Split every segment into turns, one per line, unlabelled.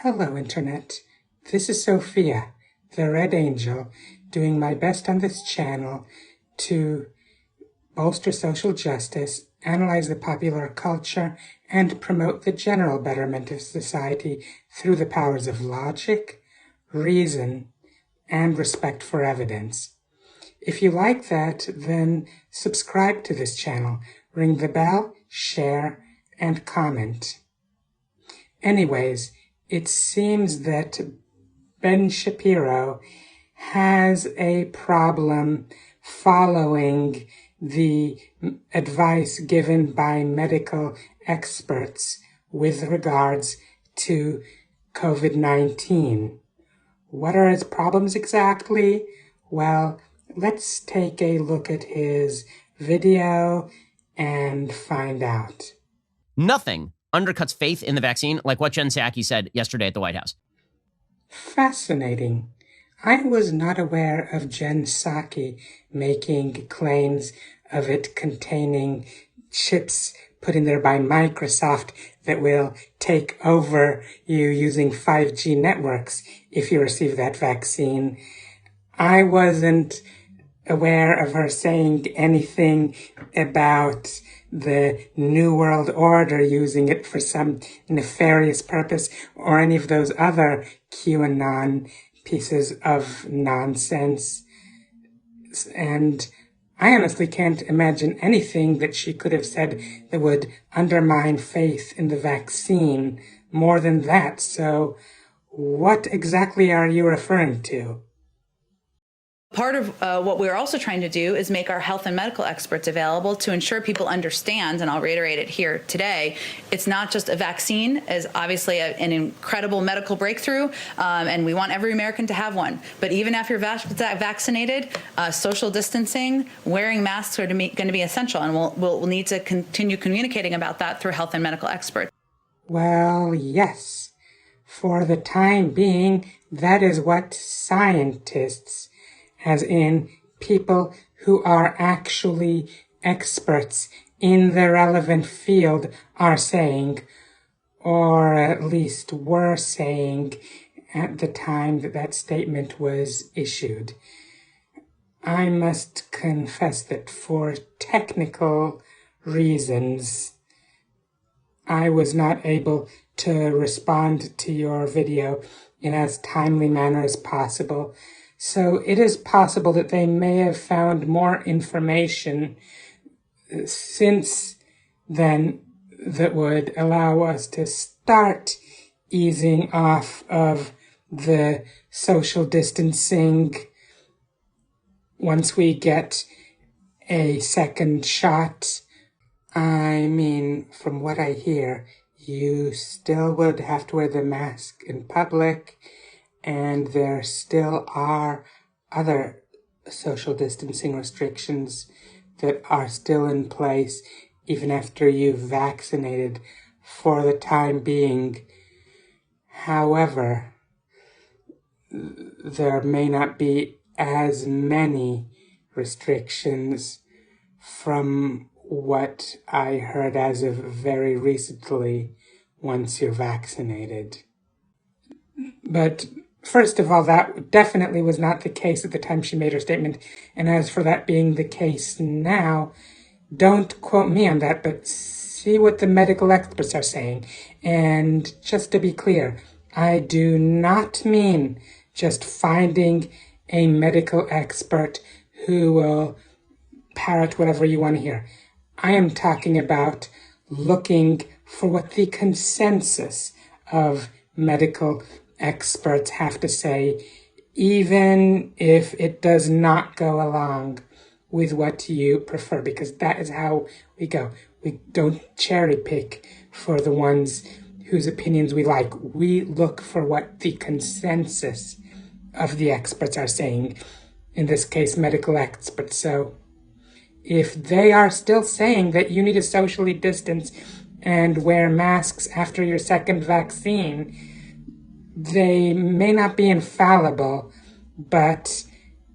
Hello, Internet. This is Sophia, the Red Angel, doing my best on this channel to bolster social justice, analyze the popular culture, and promote the general betterment of society through the powers of logic, reason, and respect for evidence. If you like that, then subscribe to this channel, ring the bell, share, and comment. Anyways, it seems that Ben Shapiro has a problem following the advice given by medical experts with regards to COVID-19. What are his problems exactly? Well, let's take a look at his video and find out.
Nothing undercuts faith in the vaccine like what Jen Psaki said yesterday at the White House.
Fascinating. I was not aware of Jen Psaki making claims of it containing chips put in there by Microsoft that will take over you using 5G networks if you receive that vaccine. I wasn't aware of her saying anything about the New World Order using it for some nefarious purpose or any of those other QAnon pieces of nonsense. And I honestly can't imagine anything that she could have said that would undermine faith in the vaccine more than that. So what exactly are you referring to?
Part of what we're also trying to do is make our health and medical experts available to ensure people understand, and I'll reiterate it here today, it's not just a vaccine, is obviously an incredible medical breakthrough, and we want every American to have one. But even after you're vaccinated, social distancing, wearing masks are going to be essential, and we'll need to continue communicating about that through health and medical experts.
Well, yes. For the time being, that is what scientists, as in people who are actually experts in the relevant field, are saying, or at least were saying at the time that that statement was issued. I must confess that for technical reasons, I was not able to respond to your video in as timely manner as possible. So it is possible that they may have found more information since then that would allow us to start easing off of the social distancing once we get a second shot. I mean, from what I hear, you still would have to wear the mask in public, and there still are other social distancing restrictions that are still in place even after you've vaccinated for the time being. However, there may not be as many restrictions from what I heard as of very recently once you're vaccinated. But first of all, that definitely was not the case at the time she made her statement. And as for that being the case now, don't quote me on that, but see what the medical experts are saying. And just to be clear, I do not mean just finding a medical expert who will parrot whatever you want to hear. I am talking about looking for what the consensus of medical experts have to say, even if it does not go along with what you prefer, because that is how we go. We don't cherry pick for the ones whose opinions we like. We look for what the consensus of the experts are saying, in this case, medical experts. So if they are still saying that you need to socially distance and wear masks after your second vaccine, they may not be infallible, but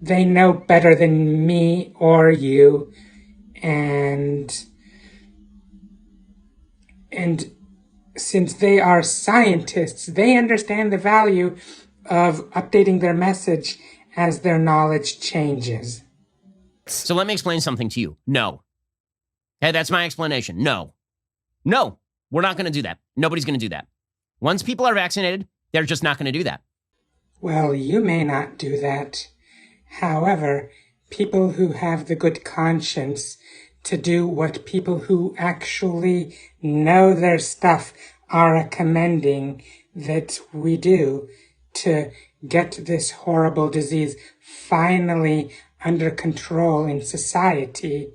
they know better than me or you, and since they are scientists, they understand the value of updating their message as their knowledge changes.
So let me explain something to you. No. Okay, that's my explanation. No, we're not going to do that. Nobody's going to do that. Once people are vaccinated, they're just not going to do that.
Well, you may not do that. However, people who have the good conscience to do what people who actually know their stuff are recommending that we do to get this horrible disease finally under control in society,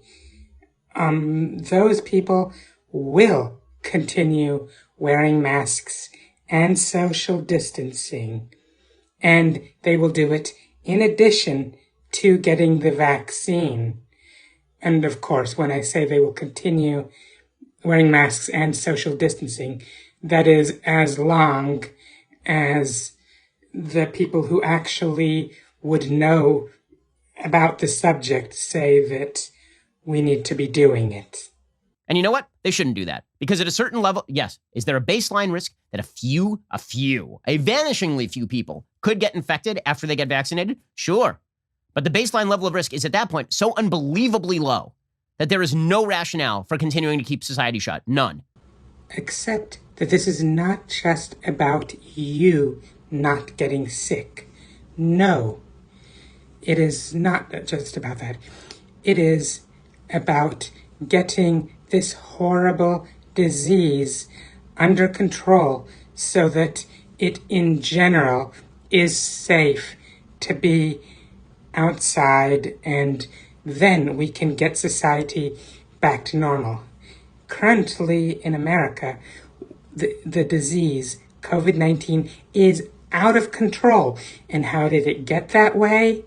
those people will continue wearing masks and social distancing. And they will do it in addition to getting the vaccine. And of course, when I say they will continue wearing masks and social distancing, that is as long as the people who actually would know about the subject say that we need to be doing it.
And you know what? They shouldn't do that. Because at a certain level, yes, is there a baseline risk that a vanishingly few people could get infected after they get vaccinated? Sure. But the baseline level of risk is at that point so unbelievably low that there is no rationale for continuing to keep society shut. None.
Except that this is not just about you not getting sick. No, it is not just about that. It is about getting this horrible disease under control so that it in general is safe to be outside, and then we can get society back to normal. Currently in America, the disease, COVID-19, is out of control. And how did it get that way?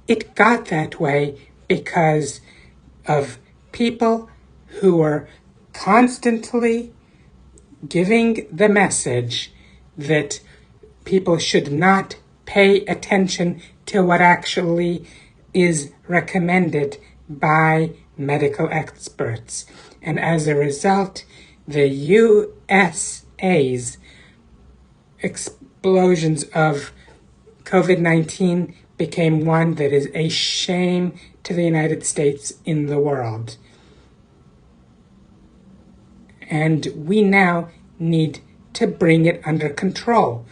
It got that way because of people who were constantly giving the message that people should not pay attention to what actually is recommended by medical experts. And as a result, the USA's explosions of COVID-19 became one that is a shame to the United States in the world. And we now need to bring it under control.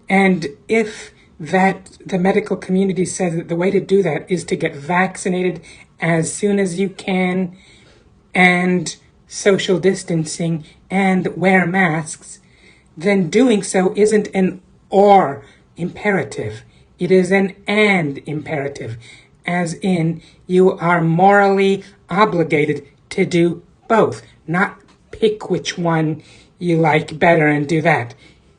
And if the medical community says that the way to do that is to get vaccinated as soon as you can, and social distancing, and wear masks, then doing so isn't an or imperative. It is an and imperative, as in you are morally obligated to do both, not pick which one you like better and do that.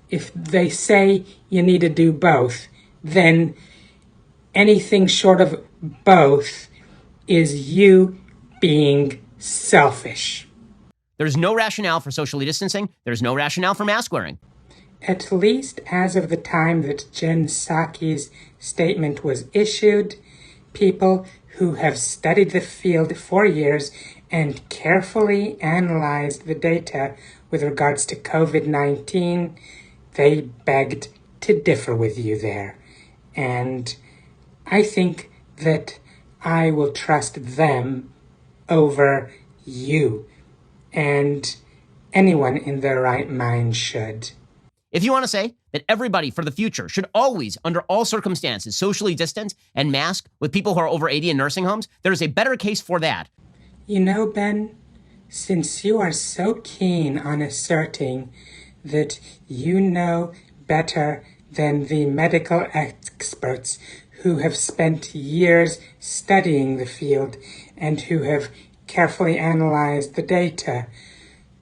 If they say you need to do both, then anything short of both is you being selfish.
There's no rationale for socially distancing. There's no rationale for mask wearing.
At least as of the time that Jen Psaki's statement was issued, people who have studied the field for years and carefully analyzed the data with regards to COVID-19, they begged to differ with you there. And I think that I will trust them over you. And anyone in their right mind should.
If you want to say that everybody for the future should always, under all circumstances, socially distance and mask with people who are over 80 in nursing homes, there is a better case for that.
You know, Ben, since you are so keen on asserting that you know better than the medical experts who have spent years studying the field and who have carefully analyzed the data,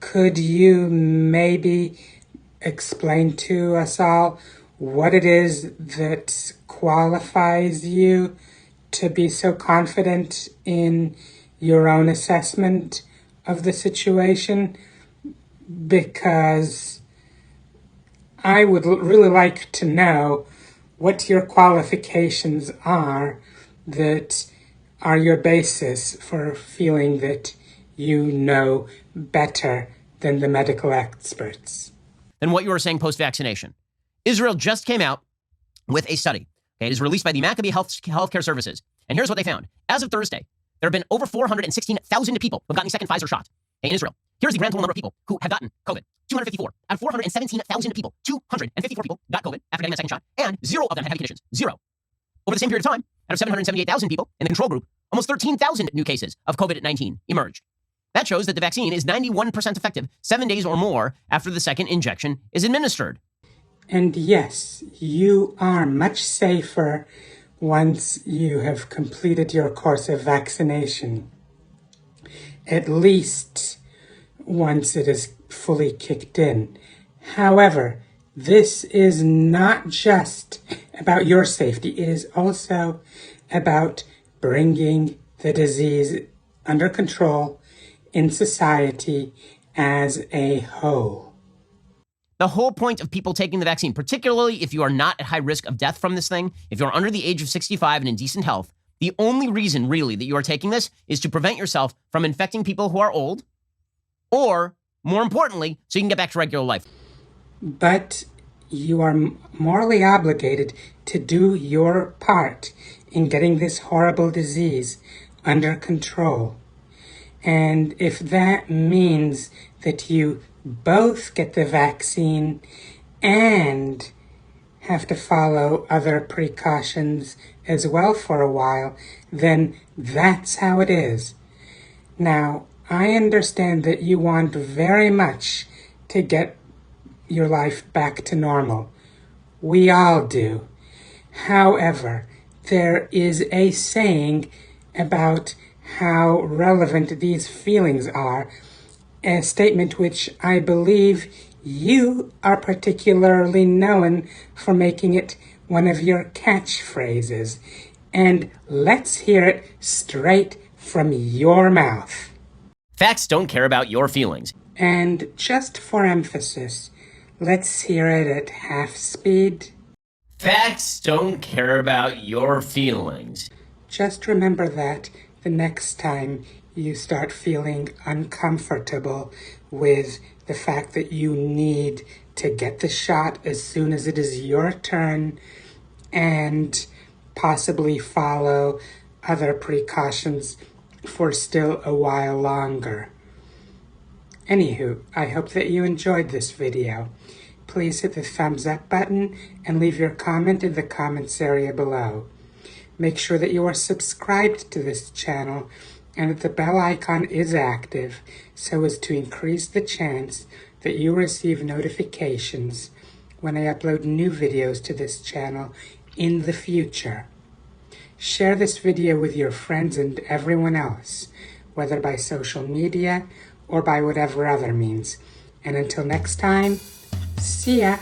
could you maybe explain to us all what it is that qualifies you to be so confident in your own assessment of the situation? Because I would really like to know what your qualifications are that are your basis for feeling that you know better than the medical experts.
Than what you were saying post-vaccination. Israel just came out with a study. Okay, it is released by the Maccabee Healthcare Services. And here's what they found. As of Thursday, there have been over 416,000 people who have gotten the second Pfizer shot in Israel. Here's the grand total number of people who have gotten COVID. 254. Out of 417,000 people, 254 people got COVID after getting that second shot, and 0 of them had heavy conditions. 0. Over the same period of time, out of 778,000 people in the control group, almost 13,000 new cases of COVID-19 emerged. That shows that the vaccine is 91% effective 7 days or more after the second injection is administered.
And yes, you are much safer once you have completed your course of vaccination. At least once it is fully kicked in. However, this is not just about your safety. It is also about bringing the disease under control in society as a whole.
The whole point of people taking the vaccine, particularly if you are not at high risk of death from this thing, if you're under the age of 65 and in decent health, the only reason really that you are taking this is to prevent yourself from infecting people who are old, or more importantly, so you can get back to regular life.
But you are morally obligated to do your part in getting this horrible disease under control. And if that means that you both get the vaccine and have to follow other precautions as well for a while, then that's how it is. Now, I understand that you want very much to get your life back to normal. We all do. However, there is a saying about how relevant these feelings are, a statement which I believe you are particularly known for making it one of your catchphrases. And let's hear it straight from your mouth.
Facts don't care about your feelings.
And just for emphasis, let's hear it at half speed.
Facts don't care about your feelings.
Just remember that the next time you start feeling uncomfortable with the fact that you need to get the shot as soon as it is your turn and possibly follow other precautions for still a while longer. Anywho, I hope that you enjoyed this video. Please hit the thumbs up button and leave your comment in the comments area below. Make sure that you are subscribed to this channel and that the bell icon is active so as to increase the chance that you receive notifications when I upload new videos to this channel in the future. Share this video with your friends and everyone else, whether by social media or by whatever other means. And until next time, see ya!